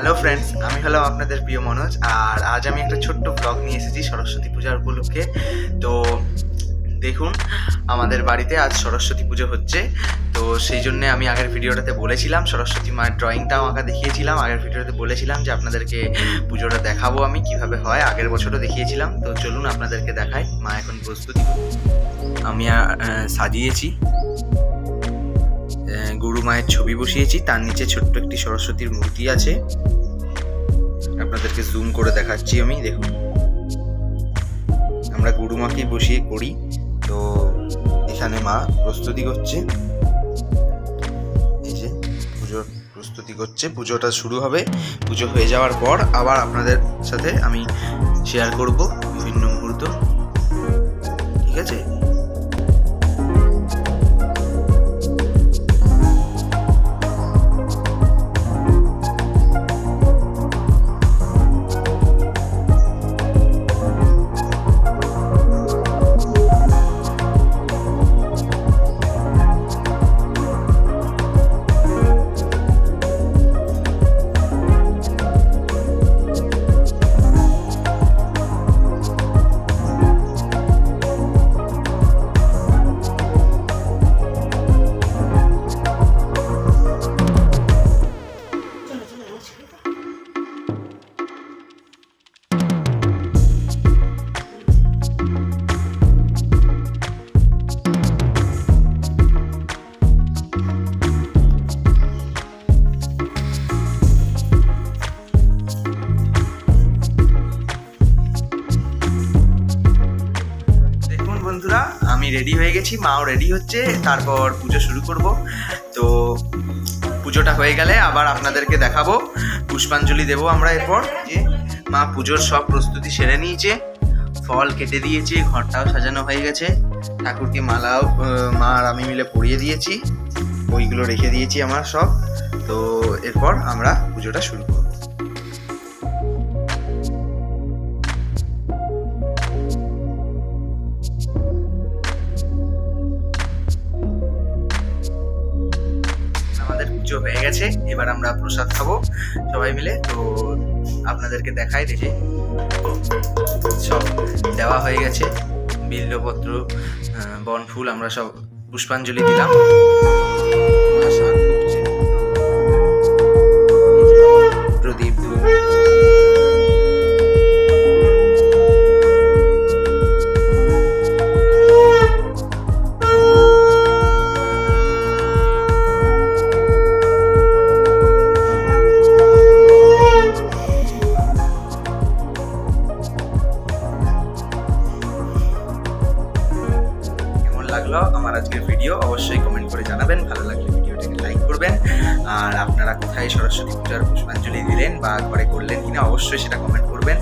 Hello friends, আমি হলাম আপনাদের প্রিয় মনোজ। আর আজ আমি একটা ছোট্ট ব্লগ নিয়ে এসেছি সরস্বতী পূজার উপলক্ষে। তো দেখুন, আমাদের বাড়িতে আজ সরস্বতী পুজো হচ্ছে। তো সেই জন্যে আমি আগের ভিডিওটাতে বলেছিলাম, সরস্বতী মায়ের ড্রয়িংটাও আঁকা দেখিয়েছিলাম। আগের ভিডিওতে বলেছিলাম যে আপনাদেরকে পুজোটা দেখাবো আমি কিভাবে হয়। আগের বছরও দেখিয়েছিলাম। তো চলুন আপনাদেরকে দেখাই। মা এখন প্রস্তুতি আমি সাজিয়েছি, গুরু মায়ের ছবি বসিয়েছি, তার নিচে ছোট্ট একটি সরস্বতীর মূর্তি আছে। আপনাদেরকে জুম করে দেখাচ্ছি আমি। দেখুন, আমরা গুরু মাকেই বসিয়ে করি। তো এখানে মা প্রস্তুতি করছে, এই যে পুজোর প্রস্তুতি করছে। পুজোটা শুরু হবে, পুজো হয়ে যাওয়ার পর আবার আপনাদের সাথে আমি শেয়ার করব বিভিন্ন মুহূর্ত। ঠিক আছে? বন্ধুরা, আমি রেডি হয়ে গেছি, মাও রেডি হচ্ছে, তারপর পুজো শুরু করব। তো পুজোটা হয়ে গেলে আবার আপনাদেরকে দেখাবো, পুষ্পাঞ্জলি দেবো আমরা। এরপর যে মা পুজোর সব প্রস্তুতি সেরে নিয়েছে, ফল কেটে দিয়েছে, ঘরটাও সাজানো হয়ে গেছে, ঠাকুরকে মালাও মা আর আমি মিলে পরিয়ে দিয়েছি, ওইগুলো রেখে দিয়েছি আমার সব। তো এরপর আমরা পুজোটা শুরু করব। পুজো হয়ে গেছে, এবার আমরা প্রসাদ খাবো সবাই মিলে। তো আপনাদেরকে দেখাই, দেখে সব দেওয়া হয়ে গেছে, বিল্লপত্র, বনফুল, আমরা সব পুষ্পাঞ্জলি দিলাম। প্রদীপ, ধূপ, লাগলো আমার আজকের ভিডিও অবশ্যই কমেন্ট করে জানাবেন। ভালো লাগলে ভিডিওটাকে লাইক করবেন। আর আপনারা কোথায় সরস্বতী পূজার পুষ্পাঞ্জলি দিলেন বা ঘরে করলেন কিনা অবশ্যই সেটা কমেন্ট করবেন।